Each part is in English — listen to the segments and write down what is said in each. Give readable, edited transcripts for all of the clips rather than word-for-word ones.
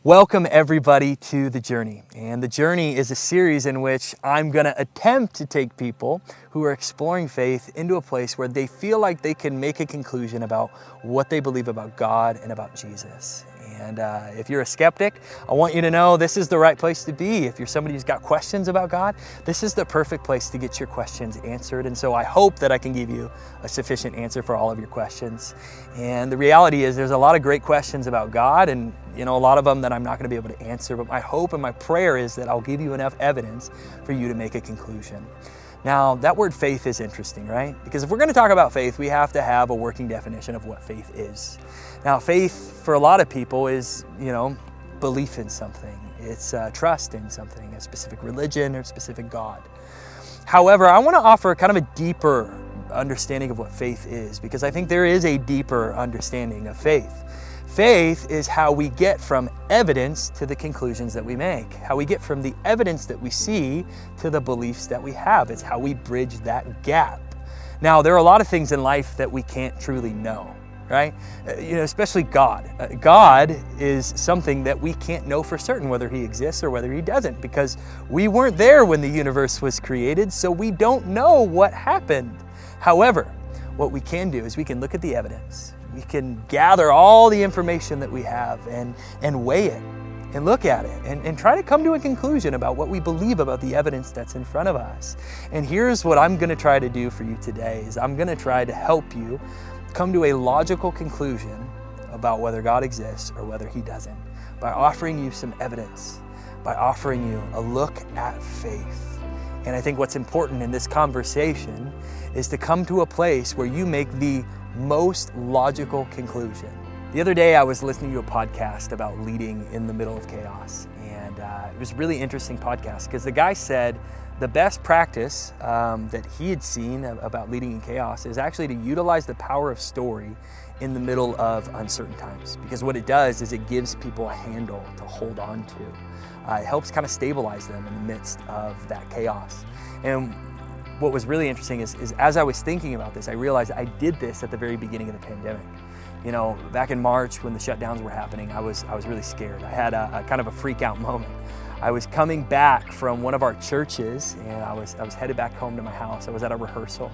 Welcome everybody to The Journey. And The Journey is a series in which I'm going to attempt to take people who are exploring faith into a place where they feel like they can make a conclusion about what they believe about God and about Jesus. And if you're a skeptic, I want you to know this is the right place to be. If you're somebody who's got questions about God, this is the perfect place to get your questions answered. And so I hope that I can give you a sufficient answer for all of your questions. And the reality is there's a lot of great questions about God, and a lot of them that I'm not going to be able to answer, but my hope and my prayer is that I'll give you enough evidence for you to make a conclusion. Now, that word faith is interesting, right? Because if we're going to talk about faith, we have to have a working definition of what faith is. Now, faith for a lot of people is, belief in something. It's trust in something, a specific religion or a specific God. However, I want to offer kind of a deeper understanding of what faith is, because I think there is a deeper understanding of faith. Faith is how we get from evidence to the conclusions that we make, how we get from the evidence that we see to the beliefs that we have. It's how we bridge that gap. Now, there are a lot of things in life that we can't truly know, right? Especially God. God is something that we can't know for certain whether He exists or whether He doesn't, because we weren't there when the universe was created, so we don't know what happened. However, what we can do is we can look at the evidence. We can gather all the information that we have and weigh it and look at it and try to come to a conclusion about what we believe about the evidence that's in front of us. And here's what I'm going to try to do for you today is I'm going to try to help you come to a logical conclusion about whether God exists or whether He doesn't, by offering you some evidence, by offering you a look at faith. And I think what's important in this conversation is to come to a place where you make the most logical conclusion. The other day I was listening to a podcast about leading in the middle of chaos, and it was a really interesting podcast because the guy said the best practice that he had seen about leading in chaos is actually to utilize the power of story in the middle of uncertain times, because what it does is it gives people a handle to hold on to. It helps kind of stabilize them in the midst of that chaos. And what was really interesting is as I was thinking about this, I realized I did this at the very beginning of the pandemic. Back in March when the shutdowns were happening, I was really scared. I had a kind of a freak out moment. I was coming back from one of our churches, and I was headed back home to my house. I was at a rehearsal,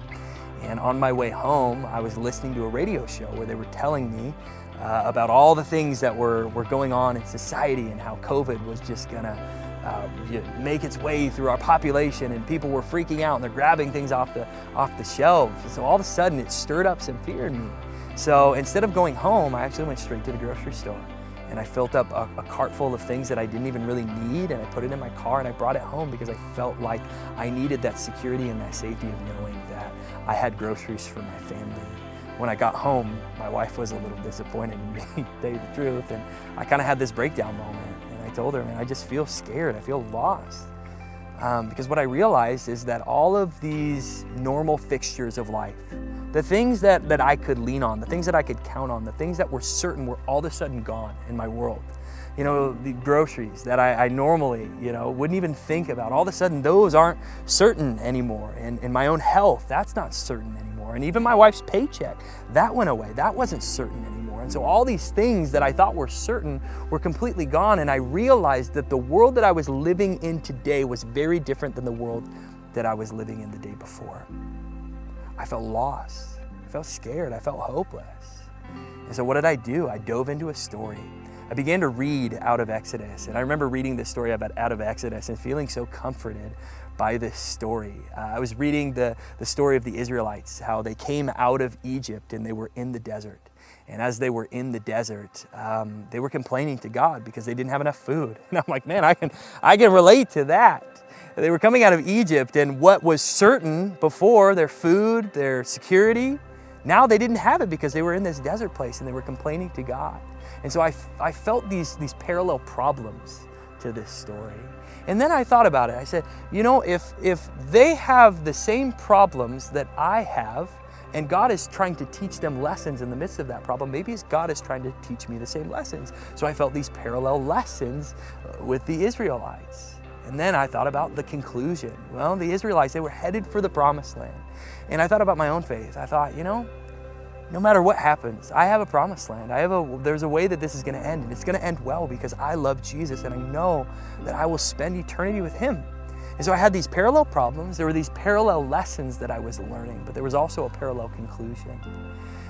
and on my way home, I was listening to a radio show where they were telling me about all the things that were going on in society and how COVID was just gonna make its way through our population, and people were freaking out and they're grabbing things off the shelves. And so all of a sudden it stirred up some fear in me. So instead of going home, I actually went straight to the grocery store, and I filled up a cart full of things that I didn't even really need, and I put it in my car and I brought it home because I felt like I needed that security and that safety of knowing that I had groceries for my family. When I got home, my wife was a little disappointed in me, to tell you the truth, and I kind of had this breakdown moment. I told her, man, I just feel scared. I feel lost. Because what I realized is that all of these normal fixtures of life, the things that I could lean on, the things that I could count on, the things that were certain were all of a sudden gone in my world. The groceries that I normally, wouldn't even think about. All of a sudden, those aren't certain anymore. And my own health, that's not certain anymore. And even my wife's paycheck, that went away. That wasn't certain anymore. And so all these things that I thought were certain were completely gone. And I realized that the world that I was living in today was very different than the world that I was living in the day before. I felt lost. I felt scared. I felt hopeless. And so what did I do? I dove into a story. I began to read out of Exodus, and I remember reading this story out of Exodus and feeling so comforted by this story. I was reading the story of the Israelites, how they came out of Egypt and they were in the desert. And as they were in the desert, they were complaining to God because they didn't have enough food. And I'm like, man, I can relate to that. They were coming out of Egypt, and what was certain before, their food, their security, now they didn't have it because they were in this desert place and they were complaining to God. And so I felt these parallel problems to this story. And then I thought about it. I said, if they have the same problems that I have, and God is trying to teach them lessons in the midst of that problem, maybe God is trying to teach me the same lessons. So I felt these parallel lessons with the Israelites. And then I thought about the conclusion. Well, the Israelites, they were headed for the promised land. And I thought about my own faith. I thought, no matter what happens, I have a promised land. There's a way that this is going to end, and it's going to end well because I love Jesus and I know that I will spend eternity with him. And so I had these parallel problems. There were these parallel lessons that I was learning, but there was also a parallel conclusion.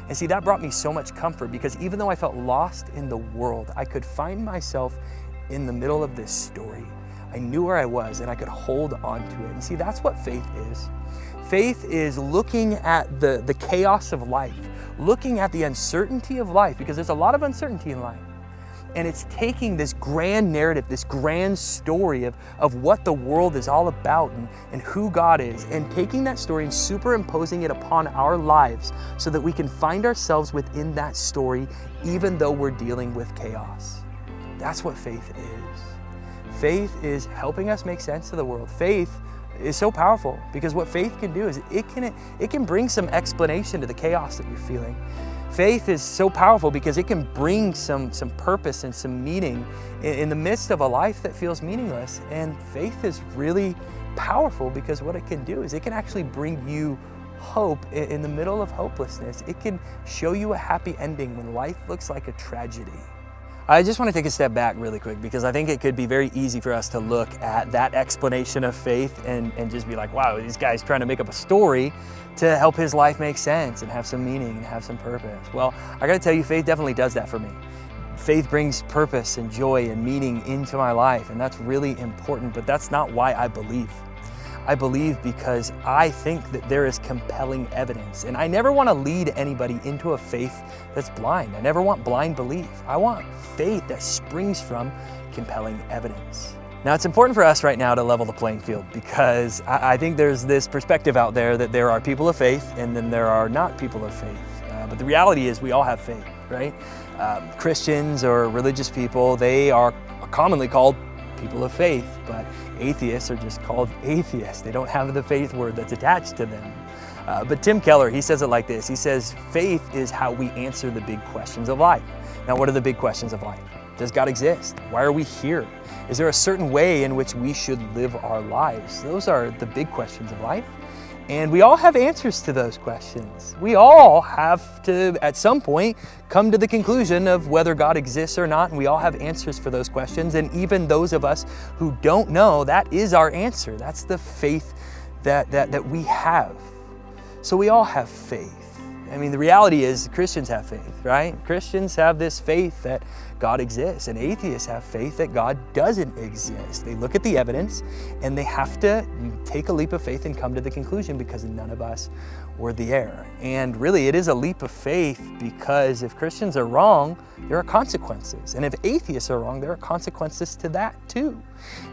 And see, that brought me so much comfort because even though I felt lost in the world, I could find myself in the middle of this story. I knew where I was and I could hold on to it. And see, that's what faith is. Faith is looking at the chaos of life, looking at the uncertainty of life, because there's a lot of uncertainty in life. And it's taking this grand narrative, this grand story of what the world is all about and who God is, and taking that story and superimposing it upon our lives so that we can find ourselves within that story even though we're dealing with chaos. That's what faith is. Faith is helping us make sense of the world. Faith is so powerful because what faith can do is it can bring some explanation to the chaos that you're feeling. Faith is so powerful because it can bring some purpose and some meaning in the midst of a life that feels meaningless. And faith is really powerful because what it can do is it can actually bring you hope in the middle of hopelessness. It can show you a happy ending when life looks like a tragedy. I just want to take a step back really quick because I think it could be very easy for us to look at that explanation of faith and just be like, wow, this guy's trying to make up a story to help his life make sense and have some meaning and have some purpose. Well, I got to tell you, faith definitely does that for me. Faith brings purpose and joy and meaning into my life, and that's really important, but that's not why I believe. I believe because I think that there is compelling evidence, and I never want to lead anybody into a faith that's blind. I never want blind belief. I want faith that springs from compelling evidence. Now, it's important for us right now to level the playing field because I think there's this perspective out there that there are people of faith and then there are not people of faith. But the reality is we all have faith, right? Christians or religious people, they are commonly called people of faith, but atheists are just called atheists. They don't have the faith word that's attached to them. But Tim Keller, he says it like this. He says, faith is how we answer the big questions of life. Now, what are the big questions of life? Does God exist? Why are we here? Is there a certain way in which we should live our lives? Those are the big questions of life. And we all have answers to those questions. We all have to, at some point, come to the conclusion of whether God exists or not, and we all have answers for those questions. And even those of us who don't know, that is our answer. That's the faith that we have. So we all have faith. I mean, the reality is Christians have faith, right? Christians have this faith that God exists, and atheists have faith that God doesn't exist. They look at the evidence and they have to take a leap of faith and come to the conclusion because none of us were there. And really, it is a leap of faith because if Christians are wrong, there are consequences. And if atheists are wrong, there are consequences to that too.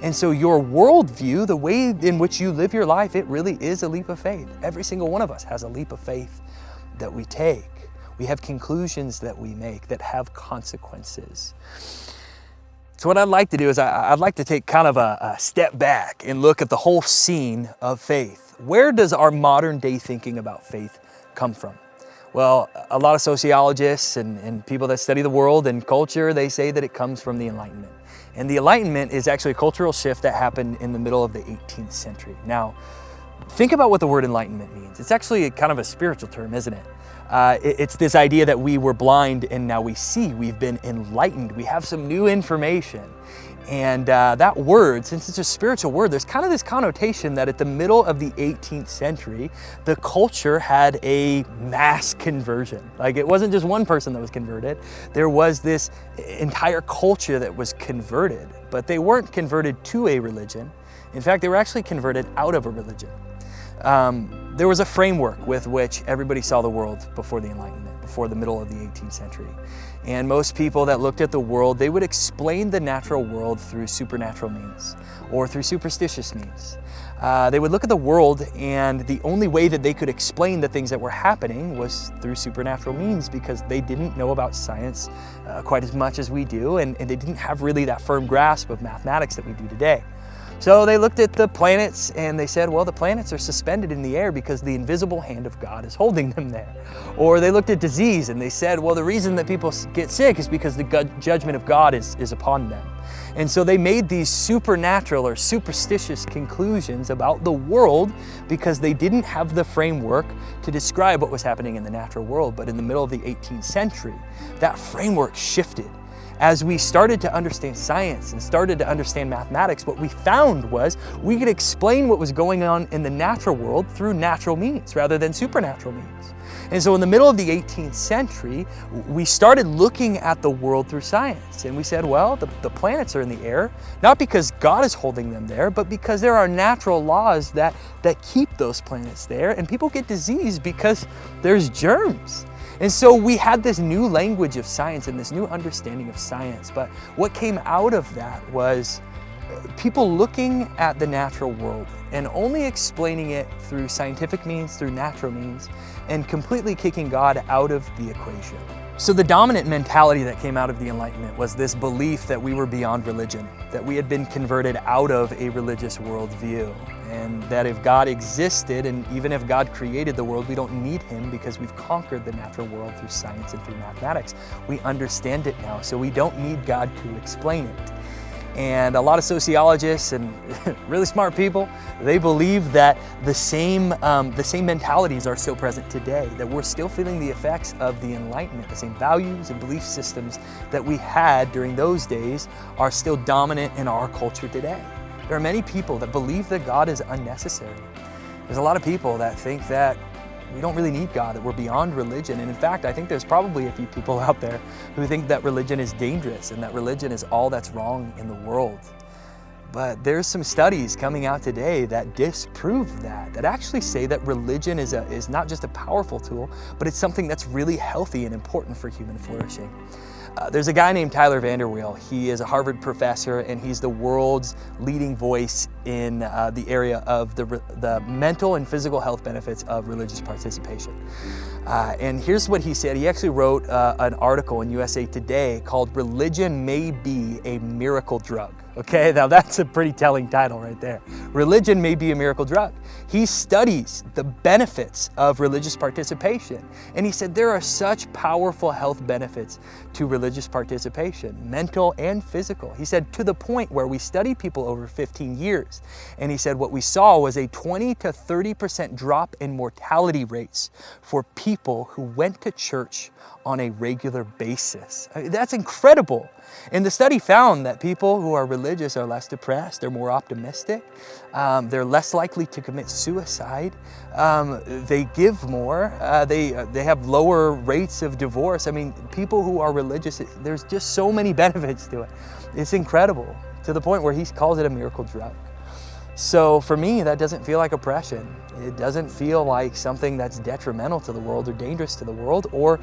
And so your worldview, the way in which you live your life, it really is a leap of faith. Every single one of us has a leap of faith that we take. We have conclusions that we make that have consequences. So what I'd like to do is I'd like to take kind of a step back and look at the whole scene of faith. Where does our modern day thinking about faith come from? Well, a lot of sociologists and people that study the world and culture, they say that it comes from the Enlightenment. And the Enlightenment is actually a cultural shift that happened in the middle of the 18th century. Now, think about what the word enlightenment means. It's actually kind of a spiritual term, isn't it? It's this idea that we were blind and now we see. We've been enlightened. We have some new information. And that word, since it's a spiritual word, there's kind of this connotation that at the middle of the 18th century, the culture had a mass conversion. Like it wasn't just one person that was converted. There was this entire culture that was converted, but they weren't converted to a religion. In fact, they were actually converted out of a religion. There was a framework with which everybody saw the world before the Enlightenment, before the middle of the 18th century. And most people that looked at the world, they would explain the natural world through supernatural means or through superstitious means. They would look at the world and the only way that they could explain the things that were happening was through supernatural means because they didn't know about science quite as much as we do, and they didn't have really that firm grasp of mathematics that we do today. So they looked at the planets and they said, well, the planets are suspended in the air because the invisible hand of God is holding them there. Or they looked at disease and they said, well, the reason that people get sick is because the judgment of God is upon them. And so they made these supernatural or superstitious conclusions about the world because they didn't have the framework to describe what was happening in the natural world. But in the middle of the 18th century, that framework shifted. As we started to understand science and started to understand mathematics, what we found was we could explain what was going on in the natural world through natural means rather than supernatural means. And so in the middle of the 18th century, we started looking at the world through science. And we said, well, the planets are in the air, not because God is holding them there, but because there are natural laws that keep those planets there. And people get disease because there's germs. And so we had this new language of science and this new understanding of science. But what came out of that was people looking at the natural world and only explaining it through scientific means, through natural means, and completely kicking God out of the equation. So the dominant mentality that came out of the Enlightenment was this belief that we were beyond religion, that we had been converted out of a religious worldview, and that if God existed, and even if God created the world, we don't need Him because we've conquered the natural world through science and through mathematics. We understand it now, so we don't need God to explain it. And a lot of sociologists and really smart people, they believe that the same mentalities are still present today, that we're still feeling the effects of the Enlightenment. The same values and belief systems that we had during those days are still dominant in our culture today. There are many people that believe that God is unnecessary. There's a lot of people that think that we don't really need God, that we're beyond religion. And in fact, I think there's probably a few people out there who think that religion is dangerous and that religion is all that's wrong in the world. But there's some studies coming out today that disprove that actually say that religion is not just a powerful tool, but it's something that's really healthy and important for human flourishing. There's a guy named Tyler Vanderweel. He is a Harvard professor, and he's the world's leading voice in the area of the mental and physical health benefits of religious participation. And here's what he said. He actually wrote an article in USA Today called "Religion May Be a Miracle Drug." Okay, now that's a pretty telling title right there. Religion may be a miracle drug. He studies the benefits of religious participation. And he said there are such powerful health benefits to religious participation, mental and physical. He said to the point where we studied people over 15 years. And he said what we saw was a 20 to 30% drop in mortality rates for people who went to church on a regular basis. I mean, that's incredible. And the study found that people who are religious are less depressed, they're more optimistic, they're less likely to commit suicide, they give more, they have lower rates of divorce. I mean, people who are religious, there's just so many benefits to it. It's incredible, to the point where he calls it a miracle drug. So for me, that doesn't feel like oppression. It doesn't feel like something that's detrimental to the world or dangerous to the world or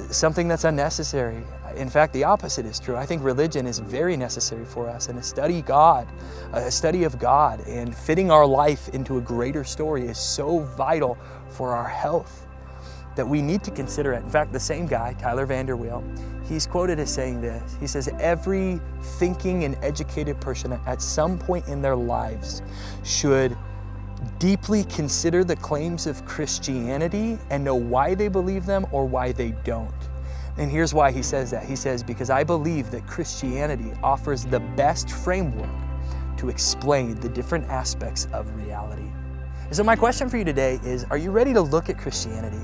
something that's unnecessary. In fact, the opposite is true. I think religion is very necessary for us, and a study of God and fitting our life into a greater story is so vital for our health that we need to consider it. In fact, the same guy, Tyler Vanderweel, he's quoted as saying this. He says, every thinking and educated person at some point in their lives should deeply consider the claims of Christianity and know why they believe them or why they don't. And here's why he says that. He says, because I believe that Christianity offers the best framework to explain the different aspects of reality. So my question for you today is, are you ready to look at Christianity?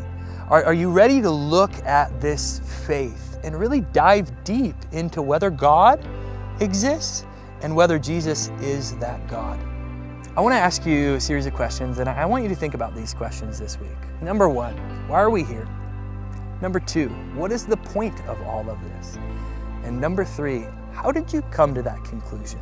Are you ready to look at this faith and really dive deep into whether God exists and whether Jesus is that God? I want to ask you a series of questions, and I want you to think about these questions this week. Number one, why are we here? Number two, what is the point of all of this? And number three, how did you come to that conclusion?